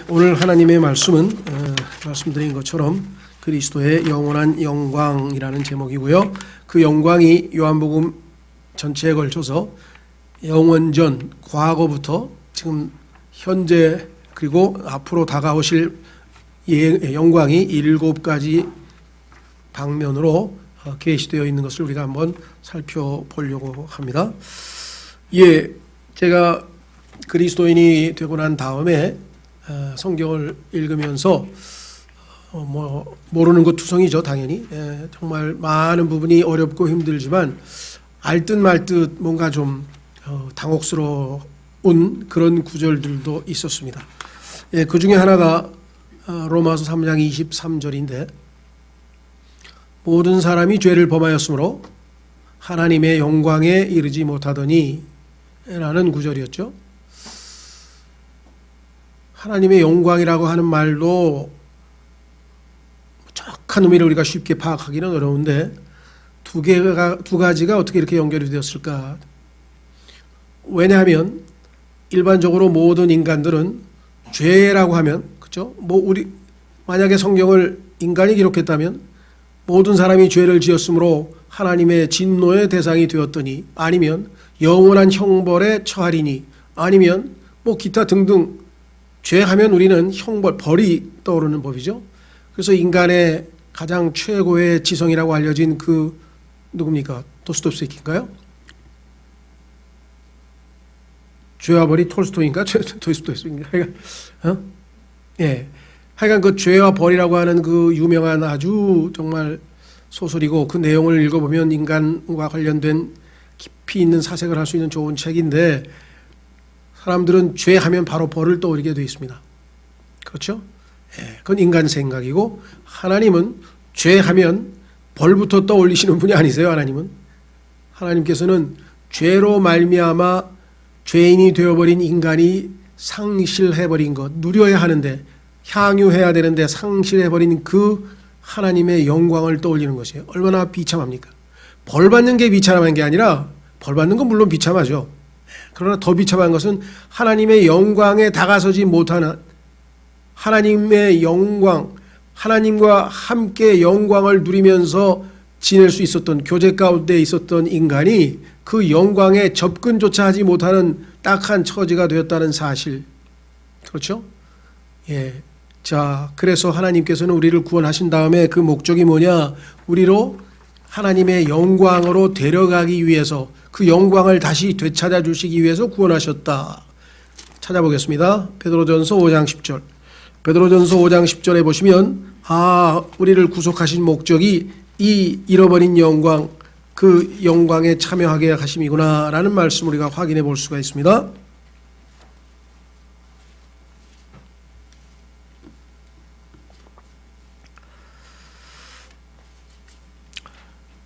오늘 하나님의 말씀은 말씀드린 것처럼 그리스도의 영원한 영광이라는 제목이고요. 그 영광이 요한복음 전체에 걸쳐서 영원전, 과거부터 지금 현재 그리고 앞으로 다가오실 영광이 7가지 방면으로 계시되어 있는 것을 우리가 한번 살펴보려고 합니다. 제가 그리스도인이 되고 난 다음에 성경을 읽으면서 모르는 것 투성이죠, 당연히. 정말 많은 부분이 어렵고 힘들지만 알듯 말듯 뭔가 좀 당혹스러운 그런 구절들도 있었습니다. 그 중에 하나가 로마서 3장 23절인데, 모든 사람이 죄를 범하였으므로 하나님의 영광에 이르지 못하더니 라는 구절이었죠. 하나님의 영광이라고 하는 말도 정확한 의미를 우리가 쉽게 파악하기는 어려운데 두 가지가 어떻게 이렇게 연결이 되었을까? 왜냐하면 일반적으로 모든 인간들은 죄라고 하면, 그렇죠? 우리 만약에 성경을 인간이 기록했다면 모든 사람이 죄를 지었으므로 하나님의 진노의 대상이 되었더니, 아니면 영원한 형벌에 처하리니, 아니면 기타 등등 죄하면 우리는 형벌, 벌이 떠오르는 법이죠. 그래서 인간의 가장 최고의 지성이라고 알려진 누굽니까? 도스토옙스키인가요? 죄와 벌이 톨스토이인가? 도스토옙스키인가? 하여간 그 죄와 벌이라고 하는 그 유명한 아주 정말 소설이고, 그 내용을 읽어보면 인간과 관련된 깊이 있는 사색을 할 수 있는 좋은 책인데, 사람들은 죄하면 바로 벌을 떠올리게 되어 있습니다. 그렇죠? 그건 인간 생각이고, 하나님은 죄하면 벌부터 떠올리시는 분이 아니세요. 하나님께서는 죄로 말미암아 죄인이 되어버린 인간이 상실해버린 것, 누려야 하는데, 향유해야 되는데 상실해버린 그 하나님의 영광을 떠올리는 것이에요. 얼마나 비참합니까? 벌 받는 게 비참한 게 아니라, 벌 받는 건 물론 비참하죠. 그러나 더 비참한 것은 하나님의 영광에 다가서지 못하는, 하나님의 영광, 하나님과 함께 영광을 누리면서 지낼 수 있었던, 교제 가운데 있었던 인간이 그 영광에 접근조차 하지 못하는 딱한 처지가 되었다는 사실. 그렇죠? 그래서 하나님께서는 우리를 구원하신 다음에 그 목적이 뭐냐? 우리로 하나님의 영광으로 데려가기 위해서, 그 영광을 다시 되찾아 주시기 위해서 구원하셨다. 찾아보겠습니다. 베드로전서 5장 10절. 베드로전서 5장 10절에 보시면, 우리를 구속하신 목적이 이 잃어버린 영광, 그 영광에 참여하게 하심이구나 라는 말씀 우리가 확인해 볼 수가 있습니다.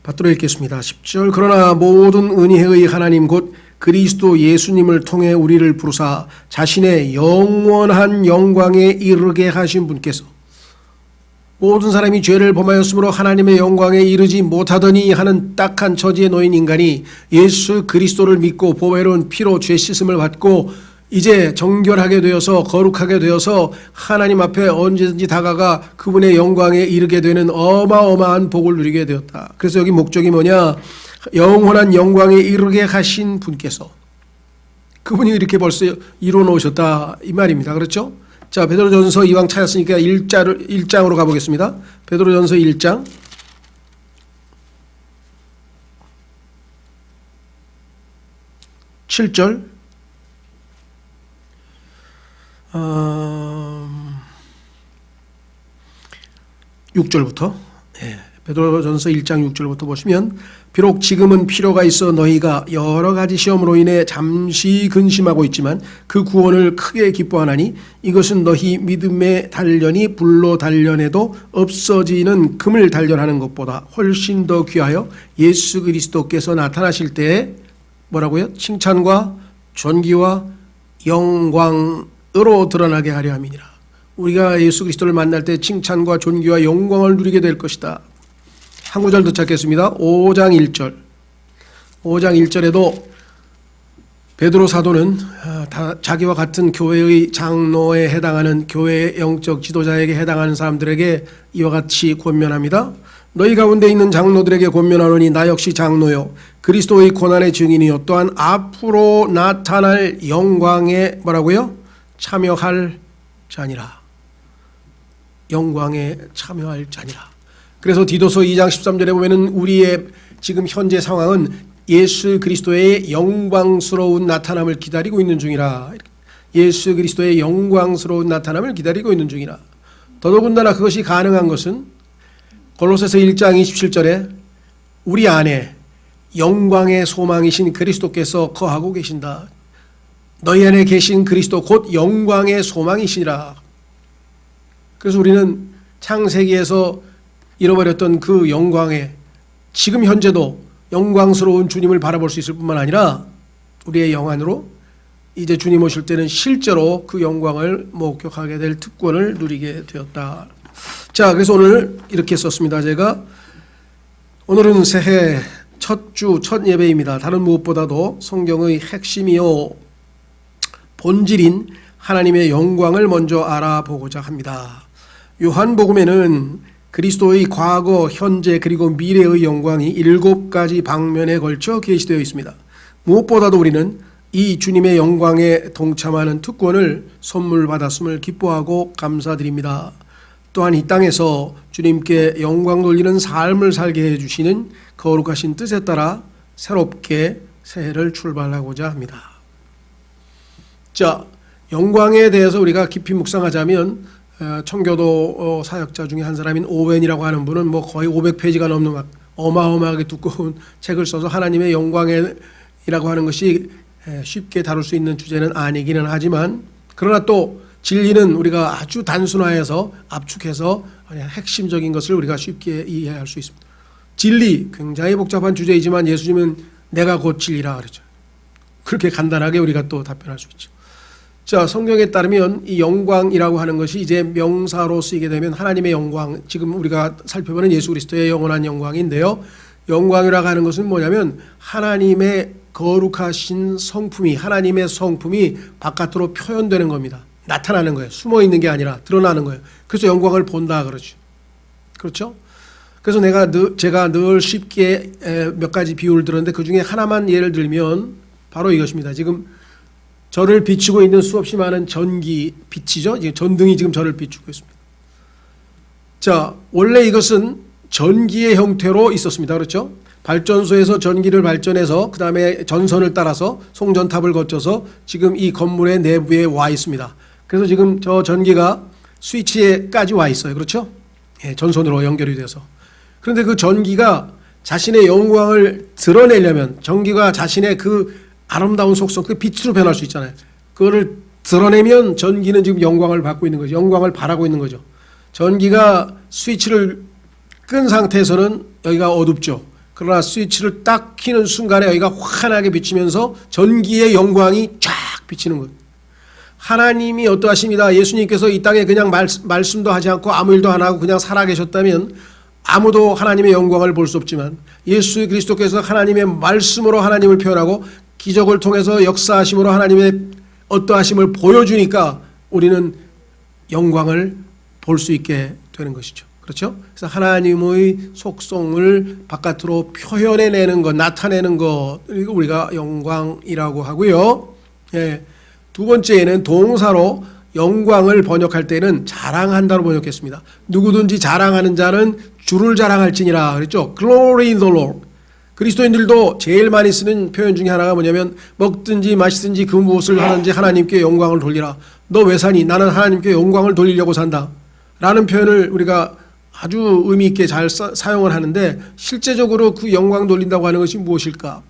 받들어 읽겠습니다. 10절. 그러나 모든 은혜의 하나님 곧 그리스도 예수님을 통해 우리를 부르사 자신의 영원한 영광에 이르게 하신 분께서, 모든 사람이 죄를 범하였으므로 하나님의 영광에 이르지 못하더니 하는 딱한 처지에 놓인 인간이 예수 그리스도를 믿고 보배로운 피로 죄 씻음을 받고 이제 정결하게 되어서 거룩하게 되어서 하나님 앞에 언제든지 다가가 그분의 영광에 이르게 되는 어마어마한 복을 누리게 되었다. 그래서 여기 목적이 뭐냐? 영원한 영광에 이르게 하신 분께서, 그분이 이렇게 벌써 이루어 놓으셨다 이 말입니다. 그렇죠? 자, 베드로전서 이왕 찾았으니까 1장으로 가보겠습니다. 베드로전서 1장 7절 6절부터, 베드로전서 1장 6절부터 보시면, 비록 지금은 필요가 있어 너희가 여러 가지 시험으로 인해 잠시 근심하고 있지만 그 구원을 크게 기뻐하나니 이것은 너희 믿음의 단련이 불로 단련해도 없어지는 금을 단련하는 것보다 훨씬 더 귀하여 예수 그리스도께서 나타나실 때에 뭐라고요? 칭찬과 존귀와 영광으로 드러나게 하려 함이니라. 우리가 예수 그리스도를 만날 때 칭찬과 존귀와 영광을 누리게 될 것이다. 한 구절 더 찾겠습니다. 5장 1절. 5장 1절에도 베드로 사도는 자기와 같은 교회의 장로에 해당하는 교회의 영적 지도자에게 해당하는 사람들에게 이와 같이 권면합니다. 너희 가운데 있는 장로들에게 권면하노니 나 역시 장로요 그리스도의 고난의 증인이요 또한 앞으로 나타날 영광에 뭐라고요? 참여할 자니라. 영광에 참여할 자니라. 그래서 디도서 2장 13절에 보면은 우리의 지금 현재 상황은 예수 그리스도의 영광스러운 나타남을 기다리고 있는 중이라. 예수 그리스도의 영광스러운 나타남을 기다리고 있는 중이라. 더더군다나 그것이 가능한 것은 골로새서 1장 27절에 우리 안에 영광의 소망이신 그리스도께서 거하고 계신다. 너희 안에 계신 그리스도 곧 영광의 소망이시니라. 그래서 우리는 창세기에서 잃어버렸던 그 영광에 지금 현재도 영광스러운 주님을 바라볼 수 있을 뿐만 아니라 우리의 영안으로 이제 주님 오실 때는 실제로 그 영광을 목격하게 될 특권을 누리게 되었다. 자, 그래서 오늘 이렇게 썼습니다. 제가 오늘은 새해 첫 주 첫 예배입니다. 다른 무엇보다도 성경의 핵심이요 본질인 하나님의 영광을 먼저 알아보고자 합니다. 요한복음에는 그리스도의 과거, 현재 그리고 미래의 영광이 7가지 방면에 걸쳐 게시되어 있습니다. 무엇보다도 우리는 이 주님의 영광에 동참하는 특권을 선물 받았음을 기뻐하고 감사드립니다. 또한 이 땅에서 주님께 영광 돌리는 삶을 살게 해주시는 거룩하신 뜻에 따라 새롭게 새해를 출발하고자 합니다. 자, 영광에 대해서 우리가 깊이 묵상하자면 청교도 사역자 중에 한 사람인 오웬이라고 하는 분은 뭐 거의 500페이지가 넘는 막 어마어마하게 두꺼운 책을 써서 하나님의 영광이라고 하는 것이 쉽게 다룰 수 있는 주제는 아니기는 하지만 그러나 또 진리는 우리가 아주 단순화해서 압축해서 핵심적인 것을 우리가 쉽게 이해할 수 있습니다. 진리 굉장히 복잡한 주제이지만 예수님은 내가 곧 진리라 그러죠. 그렇게 간단하게 우리가 또 답변할 수 있죠. 자, 성경에 따르면 이 영광이라고 하는 것이 이제 명사로 쓰이게 되면 하나님의 영광, 지금 우리가 살펴보는 예수 그리스도의 영원한 영광인데요. 영광이라고 하는 것은 뭐냐면 하나님의 거룩하신 성품이, 하나님의 성품이 바깥으로 표현되는 겁니다. 나타나는 거예요. 숨어 있는 게 아니라 드러나는 거예요. 그래서 영광을 본다 그러죠. 그렇죠? 그래서 제가 늘 쉽게 몇 가지 비유를 들었는데 그 중에 하나만 예를 들면 바로 이것입니다. 지금 저를 비추고 있는 수없이 많은 전기 빛이죠. 지금 전등이 지금 저를 비추고 있습니다. 자, 원래 이것은 전기의 형태로 있었습니다. 그렇죠? 발전소에서 전기를 발전해서 그 다음에 전선을 따라서 송전탑을 거쳐서 지금 이 건물의 내부에 와 있습니다. 그래서 지금 저 전기가 스위치에까지 와 있어요. 그렇죠? 예, 전선으로 연결이 돼서. 그런데 그 전기가 자신의 영광을 드러내려면 전기가 자신의 그 아름다운 속성, 그 빛으로 변할 수 있잖아요. 그거를 드러내면 전기는 지금 영광을 받고 있는 거죠. 영광을 바라고 있는 거죠. 전기가 스위치를 끈 상태에서는 여기가 어둡죠. 그러나 스위치를 딱 켜는 순간에 여기가 환하게 비치면서 전기의 영광이 쫙 비치는 거예요. 하나님이 어떠하십니다. 예수님께서 이 땅에 그냥 말씀도 하지 않고 아무 일도 안 하고 그냥 살아계셨다면 아무도 하나님의 영광을 볼 수 없지만 예수 그리스도께서 하나님의 말씀으로 하나님을 표현하고 기적을 통해서 역사하심으로 하나님의 어떠하심을 보여주니까 우리는 영광을 볼 수 있게 되는 것이죠. 그렇죠? 그래서 하나님의 속성을 바깥으로 표현해내는 것, 나타내는 것, 이거 우리가 영광이라고 하고요. 예. 두 번째는 동사로 영광을 번역할 때는 자랑한다로 번역했습니다. 누구든지 자랑하는 자는 주를 자랑할지니라 그랬죠. Glory in the Lord. 그리스도인들도 제일 많이 쓰는 표현 중에 하나가 뭐냐면 먹든지 마시든지 그 무엇을 하든지 하나님께 영광을 돌리라. 너 왜 사니? 나는 하나님께 영광을 돌리려고 산다. 라는 표현을 우리가 아주 의미 있게 잘 사용을 하는데 실제적으로 그 영광 돌린다고 하는 것이 무엇일까?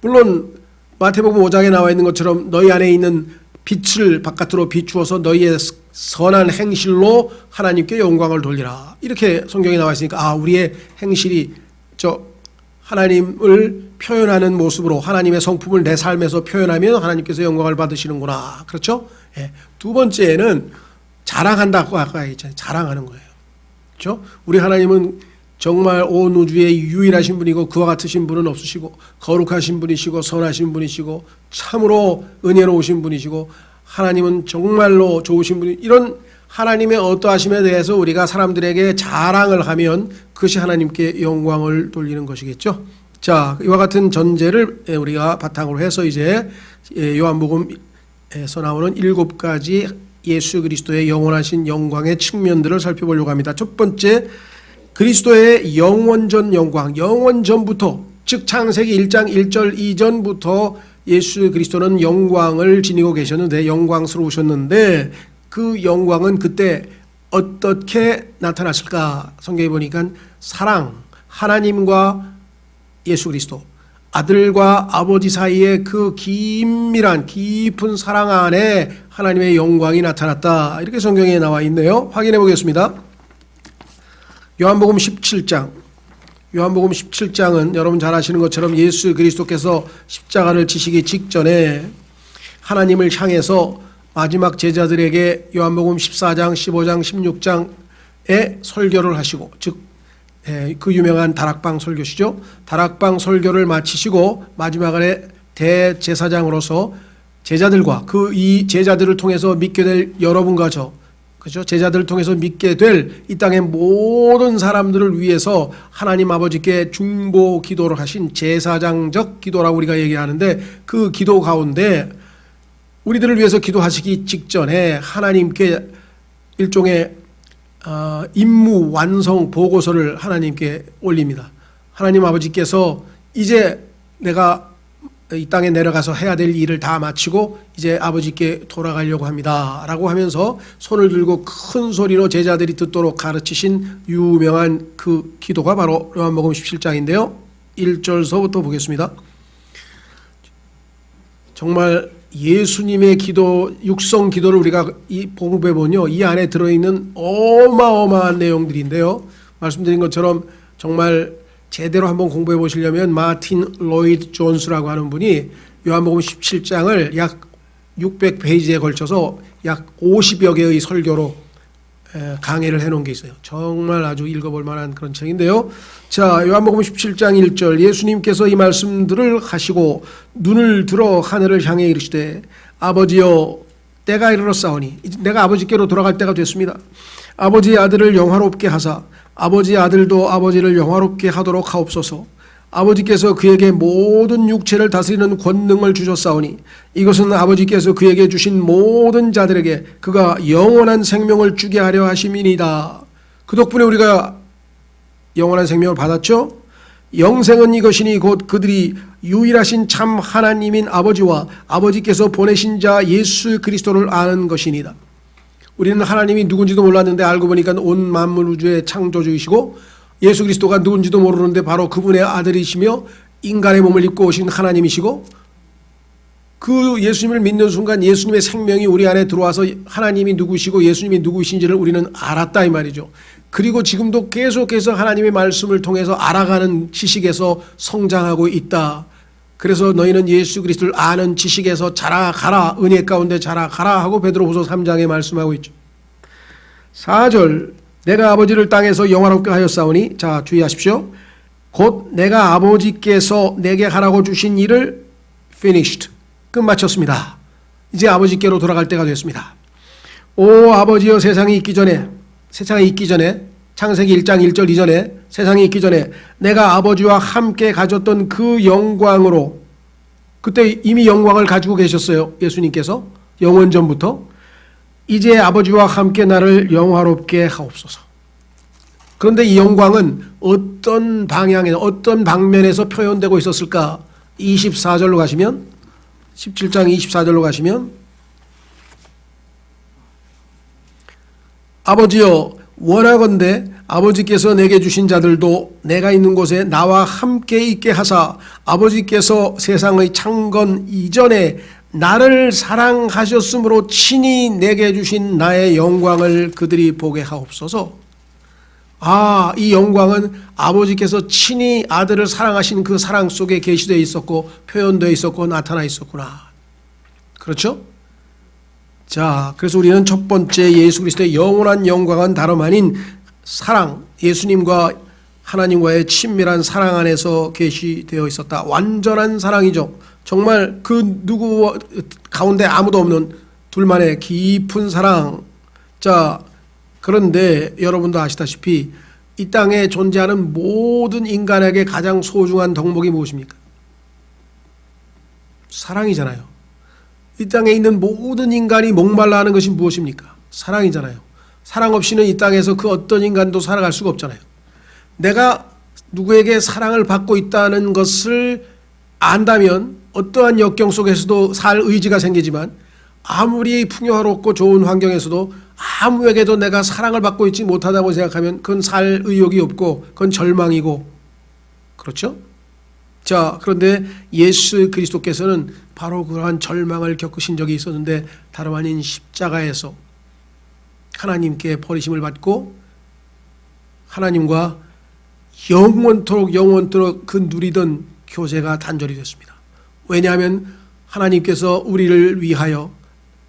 물론 마태복음 5장에 나와 있는 것처럼 너희 안에 있는 빛을 바깥으로 비추어서 너희의 선한 행실로 하나님께 영광을 돌리라. 이렇게 성경에 나와 있으니까 우리의 행실이 하나님을 표현하는 모습으로 하나님의 성품을 내 삶에서 표현하면 하나님께서 영광을 받으시는구나. 그렇죠? 예. 두 번째는 자랑한다고 아까 얘기했잖아요. 자랑하는 거예요. 그렇죠? 우리 하나님은 정말 온 우주의 유일하신 분이고 그와 같으신 분은 없으시고 거룩하신 분이시고 선하신 분이시고 참으로 은혜로우신 분이시고 하나님은 정말로 좋으신 분이, 이런 하나님의 어떠하심에 대해서 우리가 사람들에게 자랑을 하면 그것이 하나님께 영광을 돌리는 것이겠죠. 자, 이와 같은 전제를 우리가 바탕으로 해서 이제 요한복음에서 나오는 7가지 예수 그리스도의 영원하신 영광의 측면들을 살펴보려고 합니다. 첫 번째, 그리스도의 영원전 영광, 영원전부터, 즉 창세기 1장 1절 이전부터 예수 그리스도는 영광을 지니고 계셨는데, 영광스러우셨는데 그 영광은 그때 어떻게 나타났을까? 성경에 보니까 사랑, 하나님과 예수 그리스도, 아들과 아버지 사이의 그 긴밀한 깊은 사랑 안에 하나님의 영광이 나타났다, 이렇게 성경에 나와 있네요. 확인해 보겠습니다. 요한복음 17장. 요한복음 17장은 여러분 잘 아시는 것처럼 예수 그리스도께서 십자가를 지시기 직전에 하나님을 향해서 마지막 제자들에게 요한복음 14장, 15장, 16장에 설교를 하시고, 즉 그 유명한 다락방 설교시죠. 다락방 설교를 마치시고 마지막에 대제사장으로서 제자들과 이 제자들을 통해서 믿게 될 여러분과 저, 그렇죠? 제자들을 통해서 믿게 될 이 땅의 모든 사람들을 위해서 하나님 아버지께 중보 기도를 하신 제사장적 기도라고 우리가 얘기하는데, 그 기도 가운데 우리들을 위해서 기도하시기 직전에 하나님께 일종의 임무 완성 보고서를 하나님께 올립니다. 하나님 아버지께서 이제 내가 이 땅에 내려가서 해야 될 일을 다 마치고 이제 아버지께 돌아가려고 합니다 라고 하면서 손을 들고 큰 소리로 제자들이 듣도록 가르치신 유명한 그 기도가 바로 요한복음 17장인데요 1절서부터 보겠습니다. 정말 예수님의 기도, 육성 기도를 우리가 공부해 보면요, 이 안에 들어있는 어마어마한 내용들인데요, 말씀드린 것처럼 정말 제대로 한번 공부해 보시려면 마틴 로이드 존스라고 하는 분이 요한복음 17장을 약 600페이지에 걸쳐서 약 50여 개의 설교로 강의를 해놓은 게 있어요. 정말 아주 읽어볼 만한 그런 책인데요. 자, 요한복음 17장 1절, 예수님께서 이 말씀들을 하시고 눈을 들어 하늘을 향해 이르시되 아버지여 때가 이르렀사오니, 내가 아버지께로 돌아갈 때가 됐습니다. 아버지의 아들을 영화롭게 하사 아버지의 아들도 아버지를 영화롭게 하도록 하옵소서. 아버지께서 그에게 모든 육체를 다스리는 권능을 주셨사오니 이것은 아버지께서 그에게 주신 모든 자들에게 그가 영원한 생명을 주게 하려 하심이니이다. 그 덕분에 우리가 영원한 생명을 받았죠. 영생은 이것이니 곧 그들이 유일하신 참 하나님인 아버지와 아버지께서 보내신 자 예수 그리스도를 아는 것이니이다. 우리는 하나님이 누군지도 몰랐는데 알고 보니까 온 만물 우주의 창조주이시고 예수 그리스도가 누군지도 모르는데 바로 그분의 아들이시며 인간의 몸을 입고 오신 하나님이시고, 그 예수님을 믿는 순간 예수님의 생명이 우리 안에 들어와서 하나님이 누구시고 예수님이 누구신지를 우리는 알았다 이 말이죠. 그리고 지금도 계속해서 하나님의 말씀을 통해서 알아가는 지식에서 성장하고 있다. 그래서 너희는 예수 그리스도를 아는 지식에서 자라가라, 은혜 가운데 자라가라 하고 베드로후서 3장에 말씀하고 있죠. 4절, 내가 아버지를 땅에서 영화롭게 하였사오니, 자 주의하십시오. 곧 내가 아버지께서 내게 하라고 주신 일을 finished, 끝마쳤습니다. 이제 아버지께로 돌아갈 때가 됐습니다. 오 아버지여, 세상이 있기 전에 창세기 1장 1절 이전에 세상이 있기 전에 내가 아버지와 함께 가졌던 그 영광으로, 그때 이미 영광을 가지고 계셨어요. 예수님께서 영원전부터. 이제 아버지와 함께 나를 영화롭게 하옵소서. 그런데 이 영광은 어떤 방향에, 어떤 방면에서 표현되고 있었을까? 24절로 가시면, 17장 24절로 가시면, 아버지여 원하건대 아버지께서 내게 주신 자들도 내가 있는 곳에 나와 함께 있게 하사 아버지께서 세상의 창건 이전에 나를 사랑하셨으므로 친히 내게 주신 나의 영광을 그들이 보게 하옵소서. 아, 이 영광은 아버지께서 친히 아들을 사랑하신 그 사랑 속에 계시되어 있었고 표현되어 있었고 나타나 있었구나. 그렇죠? 자, 그래서 우리는 첫 번째 예수 그리스도의 영원한 영광은 다름 아닌 사랑, 예수님과 하나님과의 친밀한 사랑 안에서 계시되어 있었다. 완전한 사랑이죠. 정말 그 누구 가운데 아무도 없는 둘만의 깊은 사랑. 자, 그런데 여러분도 아시다시피 이 땅에 존재하는 모든 인간에게 가장 소중한 덕목이 무엇입니까? 사랑이잖아요. 이 땅에 있는 모든 인간이 목말라 하는 것이 무엇입니까? 사랑이잖아요. 사랑 없이는 이 땅에서 그 어떤 인간도 살아갈 수가 없잖아요. 내가 누구에게 사랑을 받고 있다는 것을 안다면 어떠한 역경 속에서도 살 의지가 생기지만 아무리 풍요롭고 좋은 환경에서도 아무에게도 내가 사랑을 받고 있지 못하다고 생각하면 그건 살 의욕이 없고 그건 절망이고, 그렇죠? 자, 그런데 예수 그리스도께서는 바로 그러한 절망을 겪으신 적이 있었는데 다름 아닌 십자가에서 하나님께 버리심을 받고 하나님과 영원토록 그 누리던 교제가 단절이 됐습니다. 왜냐하면 하나님께서 우리를 위하여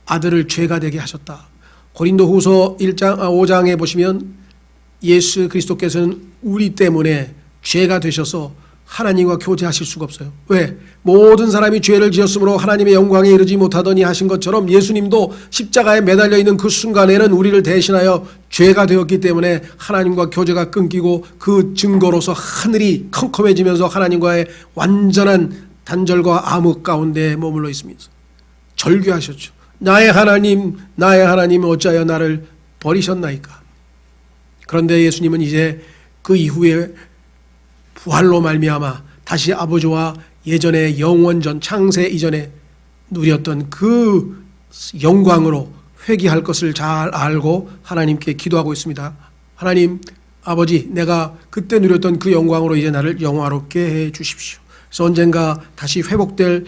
아들을 죄가 되게 하셨다. 고린도후서 5장에 보시면 예수 그리스도께서는 우리 때문에 죄가 되셔서 하나님과 교제하실 수가 없어요. 왜? 모든 사람이 죄를 지었으므로 하나님의 영광에 이르지 못하더니 하신 것처럼 예수님도 십자가에 매달려 있는 그 순간에는 우리를 대신하여 죄가 되었기 때문에 하나님과 교제가 끊기고 그 증거로서 하늘이 컴컴해지면서 하나님과의 완전한 단절과 암흑 가운데 머물러 있습니다. 절규하셨죠. 나의 하나님 어찌하여 나를 버리셨나이까. 그런데 예수님은 이제 그 이후에 부활로 말미암아 다시 아버지와 예전에 영원전 창세 이전에 누렸던 그 영광으로 회귀할 것을 잘 알고 하나님께 기도하고 있습니다. 하나님 아버지, 내가 그때 누렸던 그 영광으로 이제 나를 영화롭게 해 주십시오. 그래서 언젠가 다시 회복될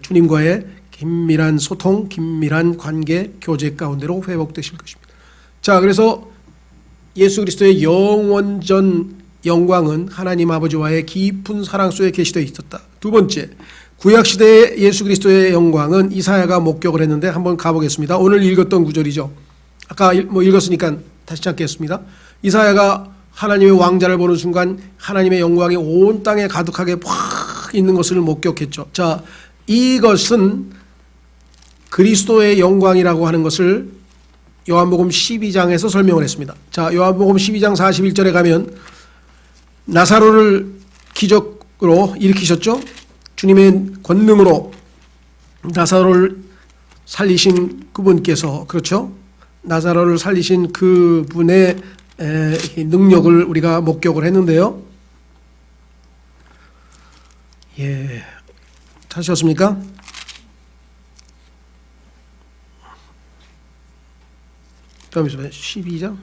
주님과의 긴밀한 소통, 긴밀한 관계, 교제 가운데로 회복되실 것입니다. 자, 그래서 예수 그리스도의 영원전 영광은 하나님 아버지와의 깊은 사랑 속에 계시되어 있었다. 두 번째, 구약시대의 예수 그리스도의 영광은 이사야가 목격을 했는데 한번 가보겠습니다. 오늘 읽었던 구절이죠. 아까 읽었으니까 다시 찾겠습니다. 이사야가 하나님의 왕자를 보는 순간 하나님의 영광이 온 땅에 가득하게 팍 있는 것을 목격했죠. 자, 이것은 그리스도의 영광이라고 하는 것을 요한복음 12장에서 설명을 했습니다. 자, 요한복음 12장 41절에 가면 나사로를 기적으로 일으키셨죠. 주님의 권능으로 나사로를 살리신 그분께서, 그렇죠, 나사로를 살리신 그분의 능력을 우리가 목격을 했는데요. 예, 찾으셨습니까? 잠시만요. 12장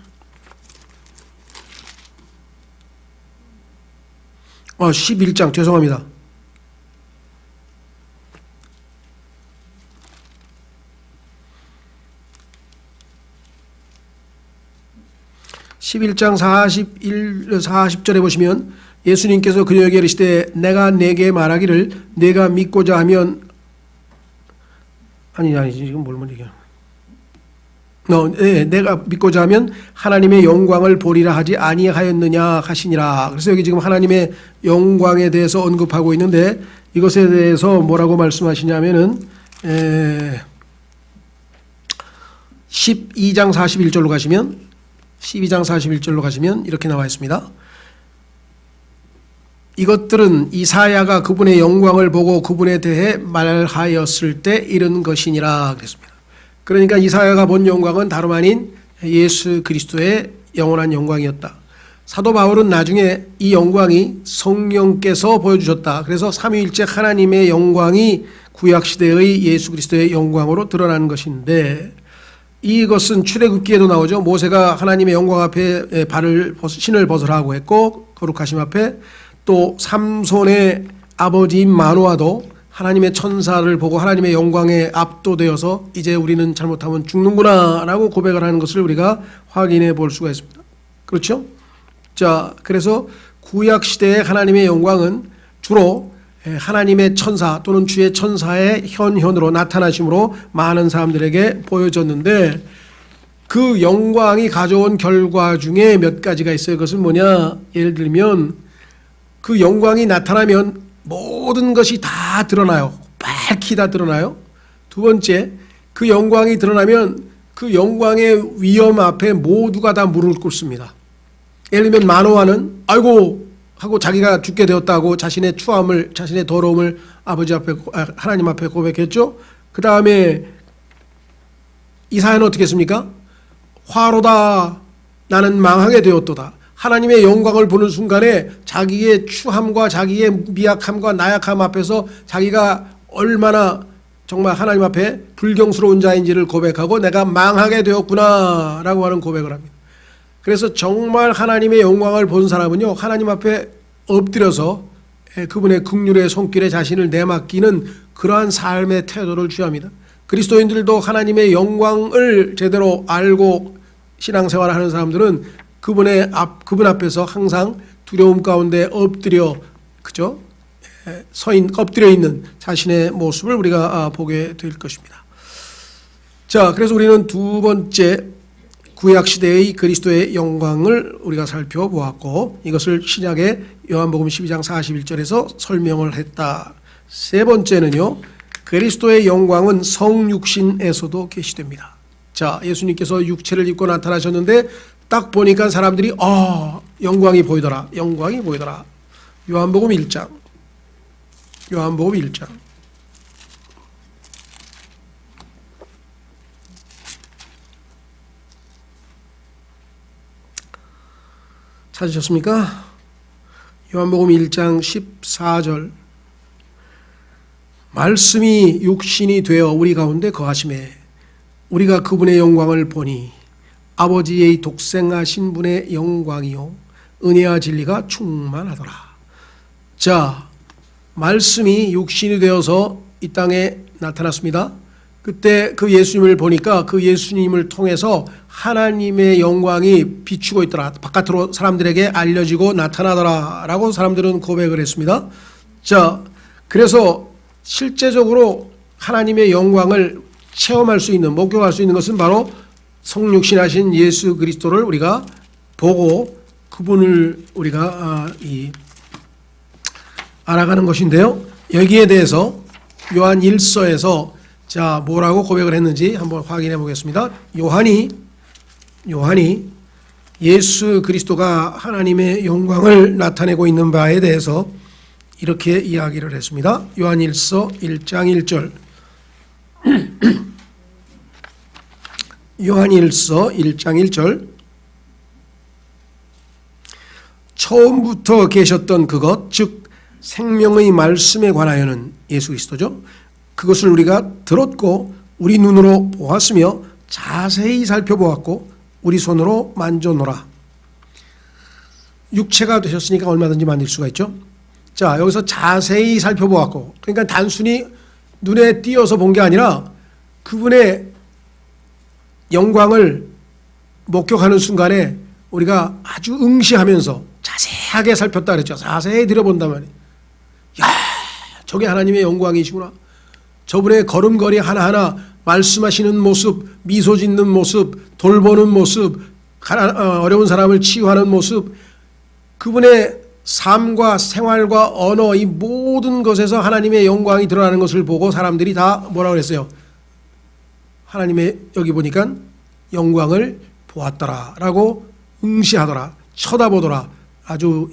11장 죄송합니다. (11장 40절에) 보시면 예수님께서 그녀에게 이르시되 내가 네게 말하기를 네가 믿고자 하면 아니 지금 뭘 얘기하는 내가 믿고자 하면 하나님의 영광을 보리라 하지 아니하였느냐 하시니라. 그래서 여기 지금 하나님의 영광에 대해서 언급하고 있는데 이것에 대해서 뭐라고 말씀하시냐면은 12장 41절로 가시면 이렇게 나와 있습니다. 이것들은 이사야가 그분의 영광을 보고 그분에 대해 말하였을 때 이른 것이니라 그랬습니다. 그러니까 이사야가 본 영광은 다름 아닌 예수 그리스도의 영원한 영광이었다. 사도 바울은 나중에 이 영광이 성령께서 보여주셨다. 그래서 삼위일체 하나님의 영광이 구약시대의 예수 그리스도의 영광으로 드러나는 것인데 이것은 출애굽기에도 나오죠. 모세가 하나님의 영광 앞에 신을 벗으라고 했고 거룩하심 앞에, 또 삼손의 아버지인 마노아도 하나님의 천사를 보고 하나님의 영광에 압도되어서 이제 우리는 잘못하면 죽는구나 라고 고백을 하는 것을 우리가 확인해 볼 수가 있습니다. 그렇죠? 자, 그래서 구약시대의 하나님의 영광은 주로 하나님의 천사 또는 주의 천사의 현현으로 나타나심으로 많은 사람들에게 보여졌는데 그 영광이 가져온 결과 중에 몇 가지가 있어요. 그것은 뭐냐? 예를 들면 그 영광이 나타나면 모든 것이 다 드러나요. 밝히 다 드러나요. 두 번째, 그 영광이 드러나면 그 영광의 위엄 앞에 모두가 다 무릎을 꿇습니다. 예를 들면 마노아는 아이고 하고 자기가 죽게 되었다고 자신의 추함을, 자신의 더러움을 아버지 앞에, 하나님 앞에 고백했죠. 그 다음에 이사야는 어떻게 했습니까? 화로다, 나는 망하게 되었도다. 하나님의 영광을 보는 순간에 자기의 추함과 자기의 미약함과 나약함 앞에서 자기가 얼마나 정말 하나님 앞에 불경스러운 자인지를 고백하고 내가 망하게 되었구나 라고 하는 고백을 합니다. 그래서 정말 하나님의 영광을 본 사람은요, 하나님 앞에 엎드려서 그분의 긍휼의 손길에 자신을 내맡기는 그러한 삶의 태도를 취합니다. 그리스도인들도 하나님의 영광을 제대로 알고 신앙생활을 하는 사람들은 그분 앞에서 항상 두려움 가운데 엎드려, 그죠? 엎드려 있는 자신의 모습을 우리가 보게 될 것입니다. 자, 그래서 우리는 두 번째 구약시대의 그리스도의 영광을 우리가 살펴보았고, 이것을 신약의 요한복음 12장 41절에서 설명을 했다. 세 번째는요, 그리스도의 영광은 성육신에서도 계시됩니다. 자, 예수님께서 육체를 입고 나타나셨는데 딱 보니까 사람들이 영광이 보이더라. 영광이 보이더라. 요한복음 1장. 요한복음 1장. 찾으셨습니까? 요한복음 1장 14절. 말씀이 육신이 되어 우리 가운데 거하심에 우리가 그분의 영광을 보니 아버지의 독생하신 분의 영광이요 은혜와 진리가 충만하더라. 자, 말씀이 육신이 되어서 이 땅에 나타났습니다. 그때 그 예수님을 보니까 그 예수님을 통해서 하나님의 영광이 비추고 있더라. 바깥으로 사람들에게 알려지고 나타나더라 라고 사람들은 고백을 했습니다. 자, 그래서 실제적으로 하나님의 영광을 체험할 수 있는, 목격할 수 있는 것은 바로 성육신하신 예수 그리스도를 우리가 보고 그분을 우리가 알아가는 것인데요. 여기에 대해서 요한 1서에서 자, 뭐라고 고백을 했는지 한번 확인해 보겠습니다. 요한이 예수 그리스도가 하나님의 영광을 나타내고 있는 바에 대해서 이렇게 이야기를 했습니다. 요한 1서 1장 1절. 요한 1서 1장 1절. 처음부터 계셨던 그것, 즉 생명의 말씀에 관하여는 예수 그리스도죠. 그것을 우리가 들었고 우리 눈으로 보았으며 자세히 살펴보았고 우리 손으로 만져노라. 육체가 되셨으니까 얼마든지 만질 수가 있죠. 자, 여기서 자세히 살펴보았고, 그러니까 단순히 눈에 띄어서 본 게 아니라 그분의 영광을 목격하는 순간에 우리가 아주 응시하면서 자세하게 살폈다 그랬죠. 자세히 들여본단 말이에요. 야, 저게 하나님의 영광이시구나. 저분의 걸음걸이 하나하나, 말씀하시는 모습, 미소 짓는 모습, 돌보는 모습, 어려운 사람을 치유하는 모습, 그분의 삶과 생활과 언어, 이 모든 것에서 하나님의 영광이 드러나는 것을 보고 사람들이 다 뭐라고 그랬어요? 하나님의, 여기 보니까 영광을 보았더라 라고 응시하더라, 쳐다보더라, 아주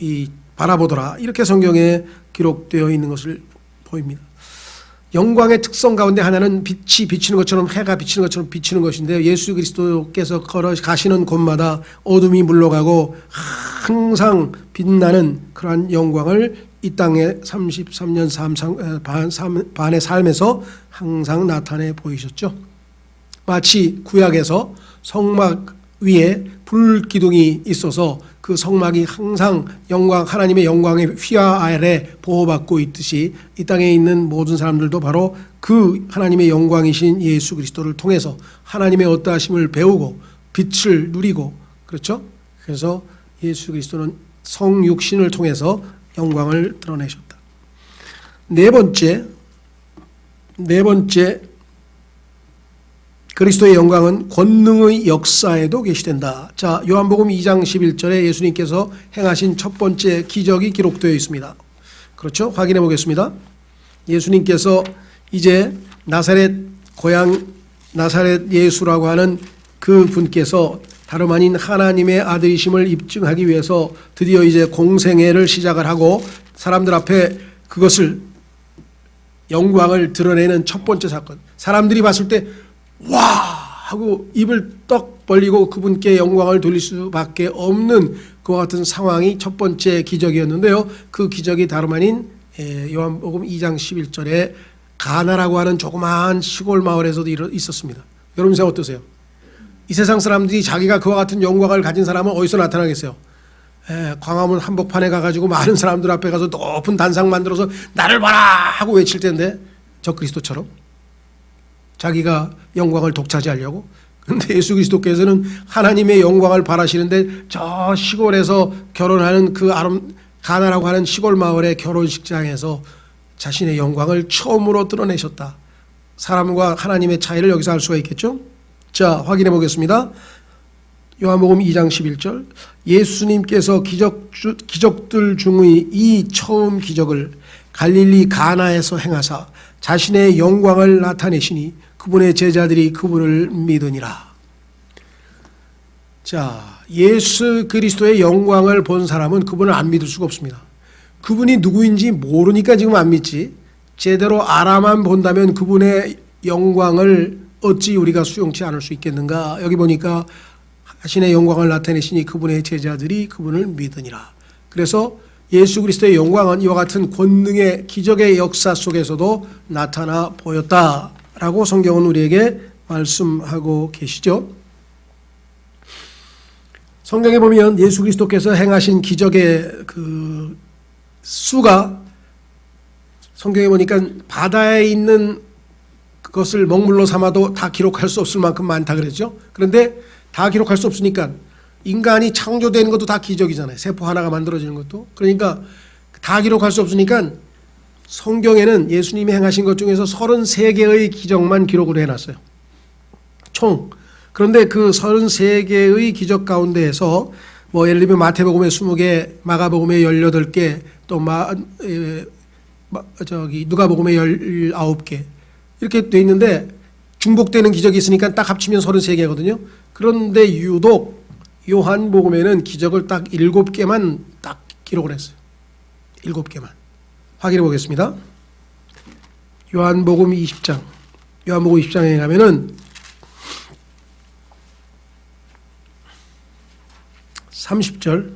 바라보더라, 이렇게 성경에 기록되어 있는 것을 보입니다. 영광의 특성 가운데 하나는 빛이 비치는 것처럼, 해가 비치는 것처럼 비치는 것인데, 예수 그리스도께서 걸어가시는 곳마다 어둠이 물러가고 항상 빛나는 그러한 영광을 이 땅의 33년 반의 삶에서 항상 나타내 보이셨죠. 마치 구약에서 성막 위에 불기둥이 있어서 그 성막이 항상 하나님의 영광의 휘하 아래 보호받고 있듯이 이 땅에 있는 모든 사람들도 바로 그 하나님의 영광이신 예수 그리스도를 통해서 하나님의 어떠하심을 배우고 빛을 누리고, 그렇죠? 그래서 예수 그리스도는 성육신을 통해서 영광을 드러내셨다. 네 번째 그리스도의 영광은 권능의 역사에도 계시된다. 자, 요한복음 2장 11절에 예수님께서 행하신 첫 번째 기적이 기록되어 있습니다. 그렇죠? 확인해 보겠습니다. 예수님께서 이제 나사렛 고향 나사렛 예수라고 하는 그 분께서 다름 아닌 하나님의 아들이심을 입증하기 위해서 드디어 이제 공생애를 시작을 하고 사람들 앞에 그것을 영광을 드러내는 첫 번째 사건. 사람들이 봤을 때 와 하고 입을 떡 벌리고 그분께 영광을 돌릴 수밖에 없는 그와 같은 상황이 첫 번째 기적이었는데요. 그 기적이 다름 아닌 요한복음 2장 11절에 가나라고 하는 조그마한 시골 마을에서도 있었습니다. 여러분 생각 어떠세요? 이 세상 사람들이 자기가 그와 같은 영광을 가진 사람은 어디서 나타나겠어요? 광화문 한복판에 가가지고 많은 사람들 앞에 가서 높은 단상 만들어서 나를 봐라 하고 외칠 텐데 저 그리스도처럼 자기가 영광을 독차지하려고. 그런데 예수 그리스도께서는 하나님의 영광을 바라시는데 저 시골에서 결혼하는 그 가나라고 하는 시골 마을의 결혼식장에서 자신의 영광을 처음으로 드러내셨다. 사람과 하나님의 차이를 여기서 알 수가 있겠죠. 자, 확인해 보겠습니다. 요한복음 2장 11절 예수님께서 기적들 중의 이 처음 기적을 갈릴리 가나에서 행하사 자신의 영광을 나타내시니 그분의 제자들이 그분을 믿으니라. 자, 예수 그리스도의 영광을 본 사람은 그분을 안 믿을 수가 없습니다. 그분이 누구인지 모르니까 지금 안 믿지, 제대로 알아만 본다면 그분의 영광을 어찌 우리가 수용치 않을 수 있겠는가. 여기 보니까 자신의 영광을 나타내시니 그분의 제자들이 그분을 믿으니라. 그래서 예수 그리스도의 영광은 이와 같은 권능의 기적의 역사 속에서도 나타나 보였다라고 성경은 우리에게 말씀하고 계시죠. 성경에 보면 예수 그리스도께서 행하신 기적의 그 수가 성경에 보니까 바다에 있는 그것을 먹물로 삼아도 다 기록할 수 없을 만큼 많다 그랬죠. 그런데 다 기록할 수 없으니까 인간이 창조되는 것도 다 기적이잖아요. 세포 하나가 만들어지는 것도. 그러니까 다 기록할 수 없으니까 성경에는 예수님이 행하신 것 중에서 33개의 기적만 기록을 해놨어요. 총. 그런데 그 33개의 기적 가운데에서 뭐 예를 들면 마태복음에 20개, 마가복음에 18개, 또 누가복음에 19개 이렇게 돼 있는데 중복되는 기적이 있으니까 딱 합치면 33개거든요. 그런데 유독 요한복음에는 기적을 딱 7개만 딱 기록을 했어요. 7개만. 확인해 보겠습니다. 요한복음 20장. 요한복음 20장에 가면은 30절.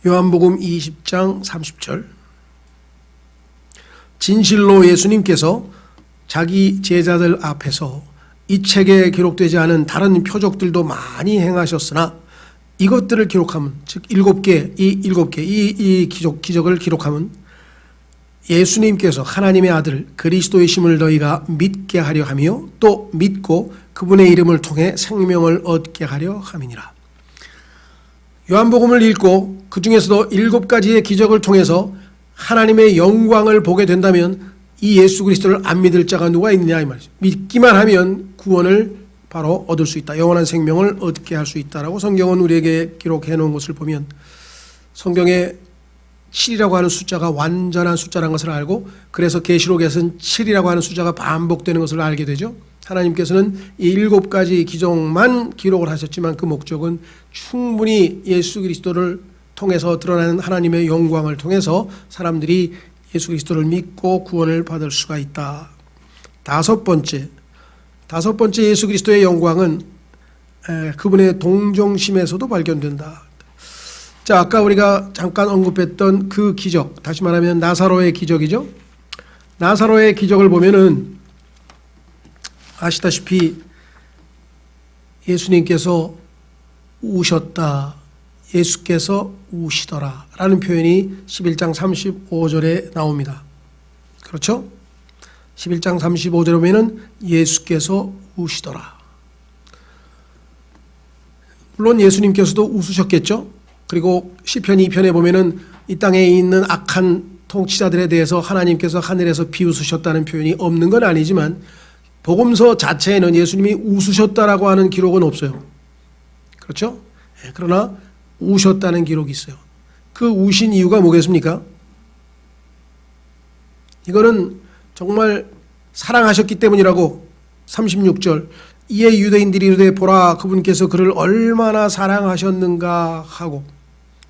요한복음 20장 30절. 진실로 예수님께서 자기 제자들 앞에서 이 책에 기록되지 않은 다른 표적들도 많이 행하셨으나 이것들을 기록하면, 즉 7개, 이 기적을 기록하면 예수님께서 하나님의 아들 그리스도이심을 너희가 믿게 하려 하며 또 믿고 그분의 이름을 통해 생명을 얻게 하려 함이니라. 요한복음을 읽고 그 중에서도 7가지의 기적을 통해서 하나님의 영광을 보게 된다면 이 예수 그리스도를 안 믿을 자가 누가 있느냐 이 말이죠. 믿기만 하면 구원을 바로 얻을 수 있다. 영원한 생명을 얻게 할 수 있다라고 성경은 우리에게 기록해 놓은 것을 보면 성경에 7이라고 하는 숫자가 완전한 숫자라는 것을 알고 그래서 계시록에서는 7이라고 하는 숫자가 반복되는 것을 알게 되죠. 하나님께서는 이 7가지 기적만 기록을 하셨지만 그 목적은 충분히 예수 그리스도를 통해서 드러나는 하나님의 영광을 통해서 사람들이 예수 그리스도를 믿고 구원을 받을 수가 있다. 다섯 번째 예수 그리스도의 영광은 그분의 동정심에서도 발견된다. 자, 아까 우리가 잠깐 언급했던 그 기적, 다시 말하면 나사로의 기적이죠. 나사로의 기적을 보면은 아시다시피 예수님께서 우셨다, 예수께서 우시더라 라는 표현이 11장 35절에 나옵니다. 그렇죠? 11장 35절에 보면은 예수께서 우시더라. 물론 예수님께서도 웃으셨겠죠. 그리고 시편 2편에 보면은 이 땅에 있는 악한 통치자들에 대해서 하나님께서 하늘에서 비웃으셨다는 표현이 없는 건 아니지만 복음서 자체에는 예수님이 웃으셨다라고 하는 기록은 없어요. 그렇죠? 그러나 우셨다는 기록이 있어요. 그 우신 이유가 뭐겠습니까? 이거는 정말 사랑하셨기 때문이라고 36절 이에 유대인들이 이르되 보라 그분께서 그를 얼마나 사랑하셨는가 하고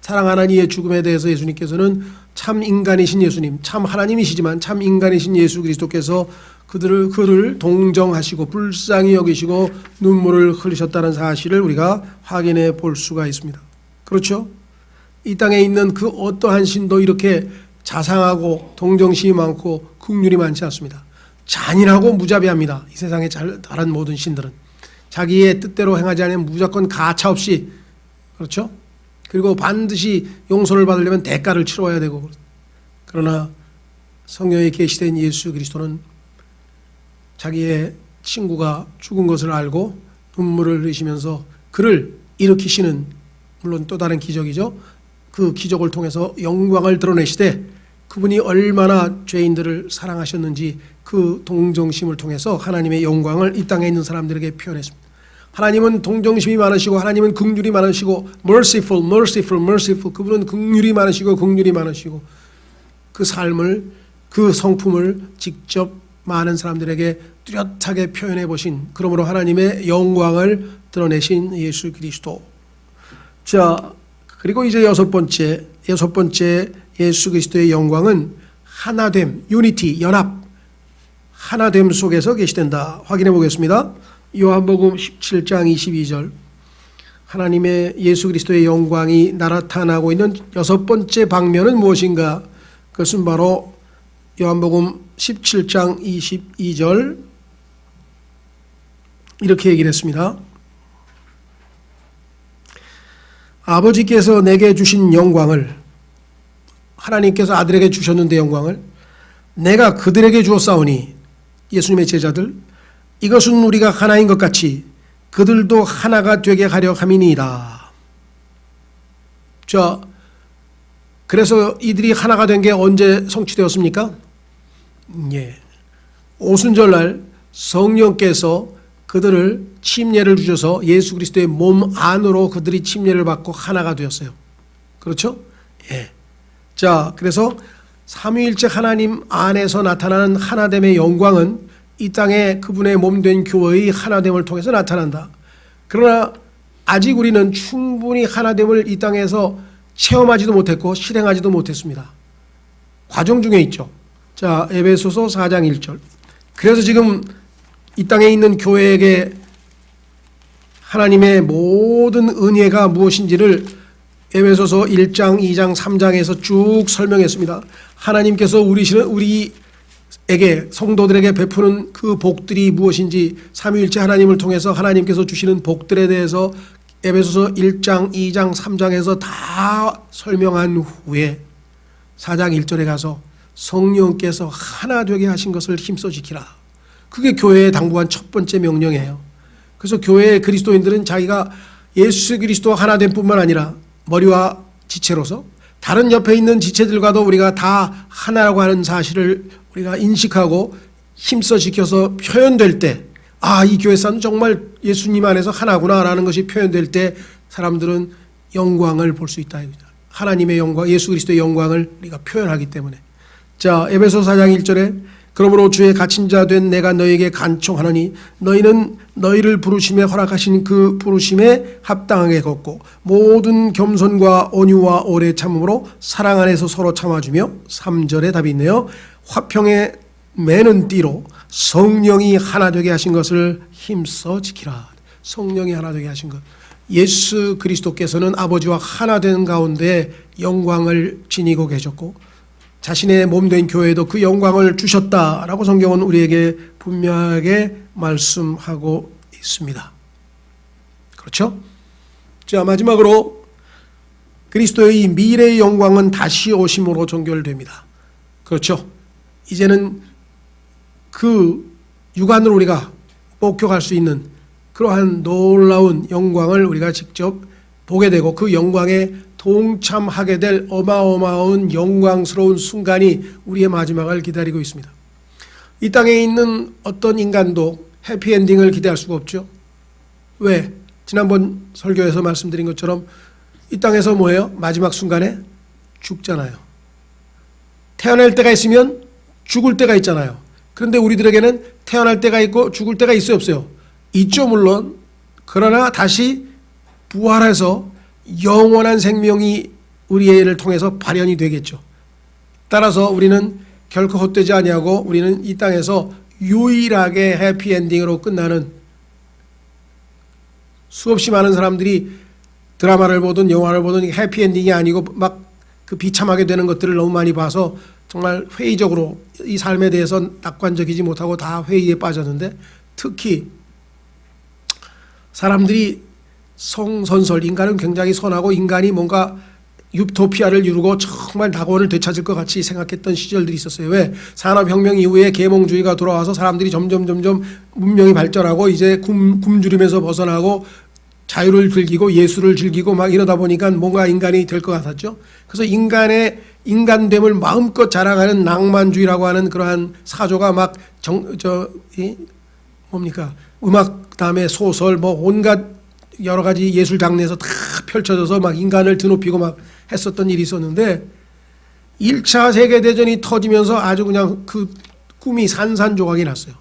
사랑하는 이의 죽음에 대해서 예수님께서는 참 인간이신 예수님, 참 하나님이시지만 참 인간이신 예수 그리스도께서 그를 동정하시고 불쌍히 여기시고 눈물을 흘리셨다는 사실을 우리가 확인해 볼 수가 있습니다. 그렇죠? 이 땅에 있는 그 어떠한 신도 이렇게 자상하고 동정심이 많고 긍휼이 많지 않습니다. 잔인하고 무자비합니다. 이 세상에 다른 모든 신들은 자기의 뜻대로 행하지 않으면 무조건 가차없이, 그렇죠? 그리고 반드시 용서를 받으려면 대가를 치러야 되고. 그러나 성령에 계시된 예수 그리스도는 자기의 친구가 죽은 것을 알고 눈물을 흘리시면서 그를 일으키시는, 물론 또 다른 기적이죠. 그 기적을 통해서 영광을 드러내시되 그분이 얼마나 죄인들을 사랑하셨는지 그 동정심을 통해서 하나님의 영광을 이 땅에 있는 사람들에게 표현했습니다. 하나님은 동정심이 많으시고 하나님은 긍휼이 많으시고 merciful 그분은 긍휼이 많으시고 긍휼이 많으시고 그 삶을, 그 성품을 직접 많은 사람들에게 뚜렷하게 표현해 보신, 그러므로 하나님의 영광을 드러내신 예수 그리스도. 자, 그리고 이제 여섯 번째 예수 그리스도의 영광은 하나됨, 유니티, 연합, 하나됨 속에서 계시된다. 확인해 보겠습니다. 요한복음 17장 22절 하나님의 예수 그리스도의 영광이 나타나고 있는 여섯 번째 방면은 무엇인가? 그것은 바로 요한복음 17장 22절 이렇게 얘기를 했습니다. 아버지께서 내게 주신 영광을, 하나님께서 아들에게 주셨는데 영광을 내가 그들에게 주었사오니, 예수님의 제자들, 이것은 우리가 하나인 것 같이 그들도 하나가 되게 하려 함이니이다. 자, 그래서 이들이 하나가 된 게 언제 성취되었습니까? 오순절날 성령께서 그들을 침례를 주셔서 예수 그리스도의 몸 안으로 그들이 침례를 받고 하나가 되었어요. 그렇죠? 예. 자, 그래서 삼위일체 하나님 안에서 나타나는 하나됨의 영광은 이 땅에 그분의 몸된 교회의 하나됨을 통해서 나타난다. 그러나 아직 우리는 충분히 하나됨을 이 땅에서 체험하지도 못했고 실행하지도 못했습니다. 과정 중에 있죠. 자, 에베소서 4장 1절. 그래서 지금 이 땅에 있는 교회에게 하나님의 모든 은혜가 무엇인지를 에베소서 1장, 2장, 3장에서 쭉 설명했습니다. 하나님께서 우리에게, 성도들에게 베푸는 그 복들이 무엇인지, 삼위일체 하나님을 통해서 하나님께서 주시는 복들에 대해서 에베소서 1장, 2장, 3장에서 다 설명한 후에 4장 1절에 가서 성령께서 하나 되게 하신 것을 힘써 지키라. 그게 교회에 당부한 첫 번째 명령이에요. 그래서 교회의 그리스도인들은 자기가 예수 그리스도 하나됨 뿐만 아니라 머리와 지체로서 다른 옆에 있는 지체들과도 우리가 다 하나라고 하는 사실을 우리가 인식하고 힘써 지켜서 표현될 때, 아, 이 교회 사람은 정말 예수님 안에서 하나구나라는 것이 표현될 때 사람들은 영광을 볼 수 있다. 하나님의 영광, 예수 그리스도의 영광을 우리가 표현하기 때문에. 자, 에베소 4장 1절에 그러므로 주의 갇힌 자 된 내가 너에게 간청하노니 너희는 너희를 부르심에 허락하신 그 부르심에 합당하게 걷고 모든 겸손과 온유와 오래 참음으로 사랑 안에서 서로 참아주며, 3절에 답이 있네요. 화평에 매는 띠로 성령이 하나 되게 하신 것을 힘써 지키라. 성령이 하나 되게 하신 것. 예수 그리스도께서는 아버지와 하나 된 가운데 영광을 지니고 계셨고 자신의 몸된 교회에도 그 영광을 주셨다라고 성경은 우리에게 분명하게 말씀하고 있습니다. 그렇죠? 자, 마지막으로 그리스도의 미래의 영광은 다시 오심으로 종결됩니다. 그렇죠? 이제는 그 육안으로 우리가 목격할 수 있는 그러한 놀라운 영광을 우리가 직접 보게 되고 그 영광의 동참하게 될 어마어마한 영광스러운 순간이 우리의 마지막을 기다리고 있습니다. 이 땅에 있는 어떤 인간도 해피엔딩을 기대할 수가 없죠. 왜? 지난번 설교에서 말씀드린 것처럼 이 땅에서 뭐예요? 마지막 순간에 죽잖아요. 태어날 때가 있으면 죽을 때가 있잖아요. 그런데 우리들에게는 태어날 때가 있고 죽을 때가 있어요, 없어요? 있죠, 물론. 그러나 다시 부활해서 영원한 생명이 우리를 통해서 발현이 되겠죠. 따라서 우리는 결코 헛되지 아니하고 우리는 이 땅에서 유일하게 해피엔딩으로 끝나는, 수없이 많은 사람들이 드라마를 보든 영화를 보든 해피엔딩이 아니고 막 그 비참하게 되는 것들을 너무 많이 봐서 정말 회의적으로 이 삶에 대해서 낙관적이지 못하고 다 회의에 빠졌는데, 특히 사람들이 성선설, 인간은 굉장히 선하고 인간이 뭔가 유토피아를 이루고 정말 낙원을 되찾을 것 같이 생각했던 시절들이 있었어요. 왜? 산업혁명 이후에 계몽주의가 돌아와서 사람들이 점점 문명이 발전하고 이제 굶주림에서 벗어나고 자유를 즐기고 예술을 즐기고 막 이러다 보니까 뭔가 인간이 될 것 같았죠. 그래서 인간의 인간됨을 마음껏 자랑하는 낭만주의라고 하는 그러한 사조가 막 뭡니까? 음악, 다음에 소설, 뭐 온갖 여러 가지 예술 장르에서 다 펼쳐져서 막 인간을 드높이고 막 했었던 일이 있었는데, 1차 세계대전이 터지면서 아주 그냥 그 꿈이 산산조각이 났어요.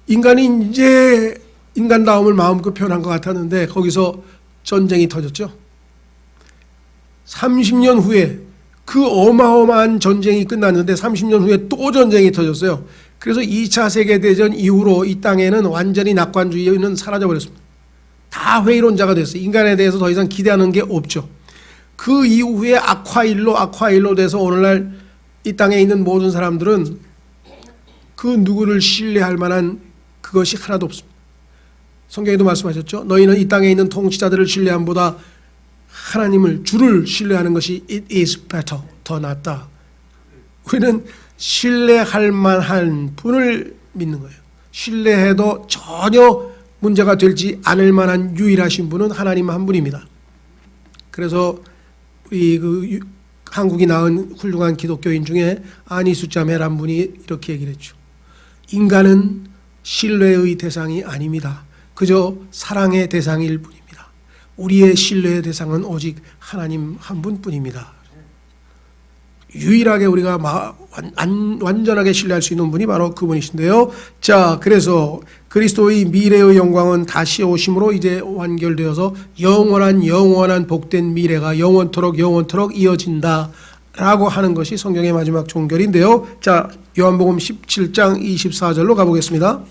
인간이 이제 인간다움을 마음껏 표현한 것 같았는데 거기서 전쟁이 터졌죠. 30년 후에 그 어마어마한 전쟁이 끝났는데 30년 후에 또 전쟁이 터졌어요. 그래서 2차 세계대전 이후로 이 땅에는 완전히 낙관주의는 사라져버렸습니다. 다 회의론자가 됐어요. 인간에 대해서 더 이상 기대하는 게 없죠. 그 이후에 악화일로 돼서 오늘날 이 땅에 있는 모든 사람들은 그 누구를 신뢰할 만한 그것이 하나도 없습니다. 성경에도 말씀하셨죠. 너희는 이 땅에 있는 통치자들을 신뢰함보다 하나님을, 주를 신뢰하는 것이 it is better, 더 낫다. 우리는 신뢰할 만한 분을 믿는 거예요. 신뢰해도 전혀 문제가 되지 않을 만한 유일하신 분은 하나님 한 분입니다. 그래서 한국이 낳은 훌륭한 기독교인 중에 아니수 자매란 분이 이렇게 얘기를 했죠. 인간은 신뢰의 대상이 아닙니다. 그저 사랑의 대상일 뿐입니다. 우리의 신뢰의 대상은 오직 하나님 한 분뿐입니다. 유일하게 우리가 완전하게 신뢰할 수 있는 분이 바로 그분이신데요. 자, 그래서 그리스도의 미래의 영광은 다시 오심으로 이제 완결되어서 영원한 복된 미래가 영원토록 이어진다라고 하는 것이 성경의 마지막 종결인데요. 자, 요한복음 17장 24절로 가보겠습니다.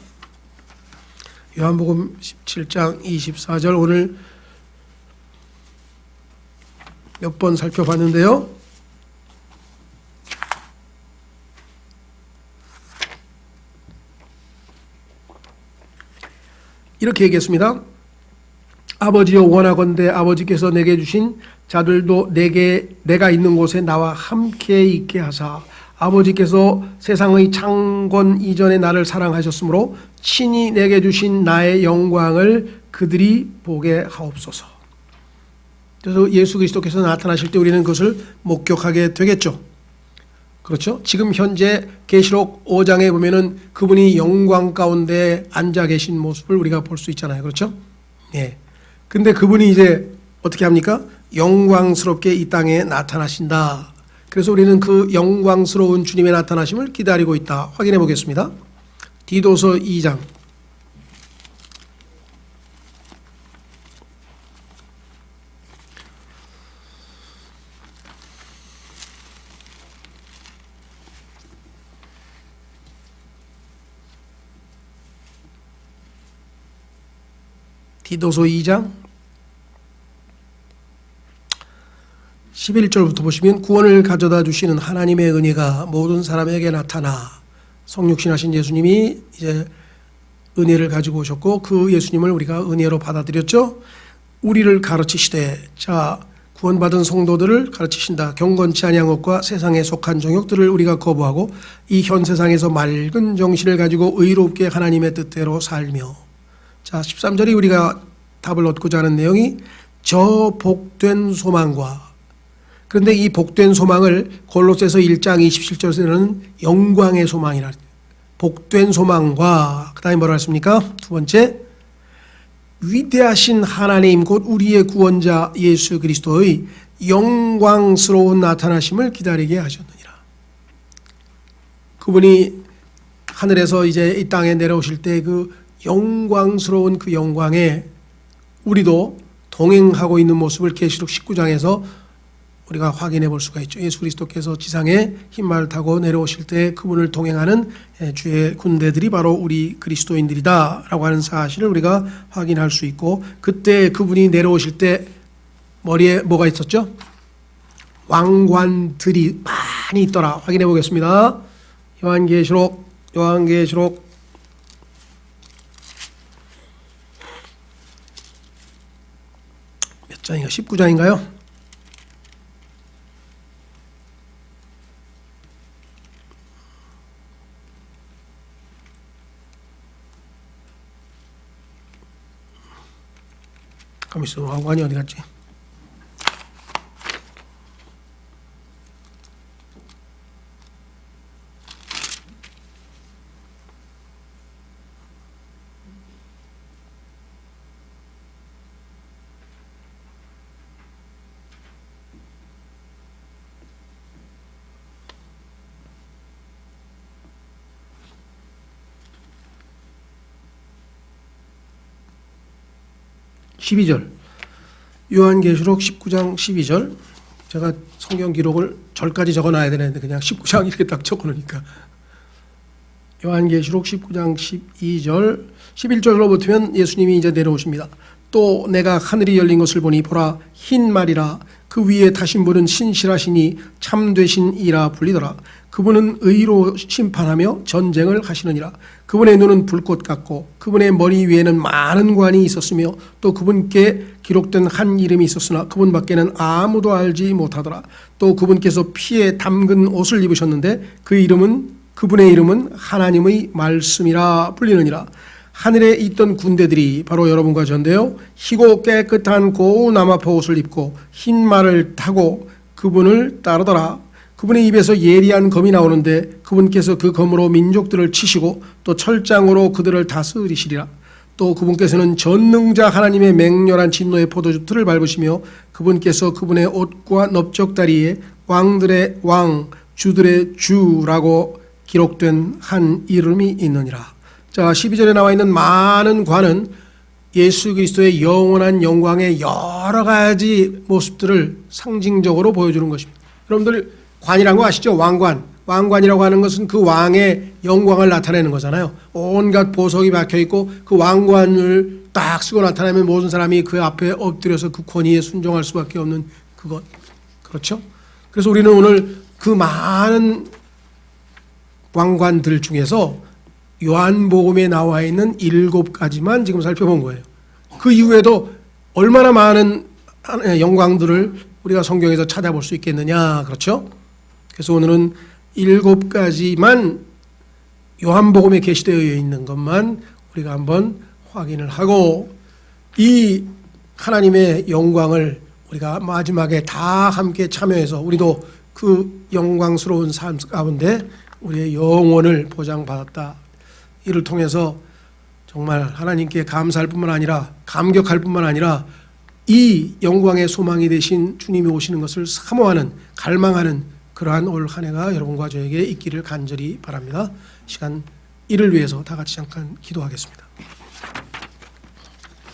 요한복음 17장 24절 오늘 몇 번 살펴봤는데요. 이렇게 얘기했습니다. 아버지여 원하건대 아버지께서 내게 주신 자들도 내가 있는 곳에 나와 함께 있게 하사 아버지께서 세상의 창건 이전에 나를 사랑하셨으므로 친히 내게 주신 나의 영광을 그들이 보게 하옵소서. 그래서 예수 그리스도께서 나타나실 때 우리는 그것을 목격하게 되겠죠. 그렇죠? 지금 현재 계시록 5장에 보면은 그분이 영광 가운데 앉아 계신 모습을 우리가 볼 수 있잖아요. 그렇죠? 예. 근데 그분이 이제 어떻게 합니까? 영광스럽게 이 땅에 나타나신다. 그래서 우리는 그 영광스러운 주님의 나타나심을 기다리고 있다. 확인해 보겠습니다. 디도서 2장. 디도서 2장 11절부터 보시면 구원을 가져다 주시는 하나님의 은혜가 모든 사람에게 나타나 성육신하신 예수님이 이제 은혜를 가지고 오셨고 그 예수님을 우리가 은혜로 받아들였죠. 우리를 가르치시되, 자, 구원받은 성도들을 가르치신다. 경건치 아니한 것과 세상에 속한 정욕들을 우리가 거부하고 이 현 세상에서 맑은 정신을 가지고 의롭게 하나님의 뜻대로 살며. 자, 13절이 우리가 답을 얻고자 하는 내용이 저 복된 소망과, 그런데 이 복된 소망을 골로새서 1장 27절에는 영광의 소망이라, 복된 소망과 그 다음에 뭐라 했습니까? 두 번째, 위대하신 하나님 곧 우리의 구원자 예수 그리스도의 영광스러운 나타나심을 기다리게 하셨느니라. 그분이 하늘에서 이제 이 땅에 내려오실 때 그 영광스러운 그 영광에 우리도 동행하고 있는 모습을 계시록 19장에서 우리가 확인해 볼 수가 있죠. 예수 그리스도께서 지상에 흰말을 타고 내려오실 때 그분을 동행하는 주의 군대들이 바로 우리 그리스도인들이다 라고 하는 사실을 우리가 확인할 수 있고, 그때 그분이 내려오실 때 머리에 뭐가 있었죠? 왕관들이 많이 있더라. 확인해 보겠습니다. 요한계시록 몇 장인가? 19장인가요? 가만 있어. 왕관이 어디 갔지? 요한계시록 19장 12절. 제가 성경 기록을 절까지 적어놔야 되는데 그냥 19장 이렇게 딱 적어놓으니까. 요한계시록 19장 12절 11절로부터면 예수님이 이제 내려오십니다. 또 내가 하늘이 열린 것을 보니 보라 흰 말이라, 그 위에 타신 분은 신실하시니 참되신 이라 불리더라. 그분은 의로 심판하며 전쟁을 하시느니라. 그분의 눈은 불꽃 같고 그분의 머리 위에는 많은 관이 있었으며 또 그분께 기록된 한 이름이 있었으나 그분밖에는 아무도 알지 못하더라. 또 그분께서 피에 담근 옷을 입으셨는데 그분의 이름은 하나님의 말씀이라 불리느니라. 하늘에 있던 군대들이 바로 여러분과 저인데요, 희고 깨끗한 고운 나마포 옷을 입고 흰 말을 타고 그분을 따르더라. 그분의 입에서 예리한 검이 나오는데 그분께서 그 검으로 민족들을 치시고 또 철장으로 그들을 다스리시리라. 또 그분께서는 전능자 하나님의 맹렬한 진노의 포도주 틀을 밟으시며 그분께서 그분의 옷과 넓적다리에 왕들의 왕 주들의 주라고 기록된 한 이름이 있느니라. 자, 12절에 나와 있는 많은 관은 예수 그리스도의 영원한 영광의 여러 가지 모습들을 상징적으로 보여주는 것입니다. 여러분들 관이라는 거 아시죠? 왕관이라고 하는 것은 그 왕의 영광을 나타내는 거잖아요. 온갖 보석이 박혀있고 그 왕관을 딱 쓰고 나타나면 모든 사람이 그 앞에 엎드려서 그 권위에 순종할 수밖에 없는 그것. 그렇죠? 그래서 우리는 오늘 그 많은 왕관들 중에서 요한복음에 나와 있는 7가지만 지금 살펴본 거예요. 그 이후에도 얼마나 많은 영광들을 우리가 성경에서 찾아볼 수 있겠느냐. 그렇죠? 그래서 오늘은 7가지만 요한복음에 게시되어 있는 것만 우리가 한번 확인을 하고, 이 하나님의 영광을 우리가 마지막에 다 함께 참여해서 우리도 그 영광스러운 삶 가운데 우리의 영혼을 보장받았다. 이를 통해서 정말 하나님께 감사할 뿐만 아니라 감격할 뿐만 아니라 이 영광의 소망이 되신 주님이 오시는 것을 사모하는, 갈망하는 그러한 올 한 해가 여러분과 저에게 있기를 간절히 바랍니다. 시간 이를 위해서 다 같이 잠깐 기도하겠습니다.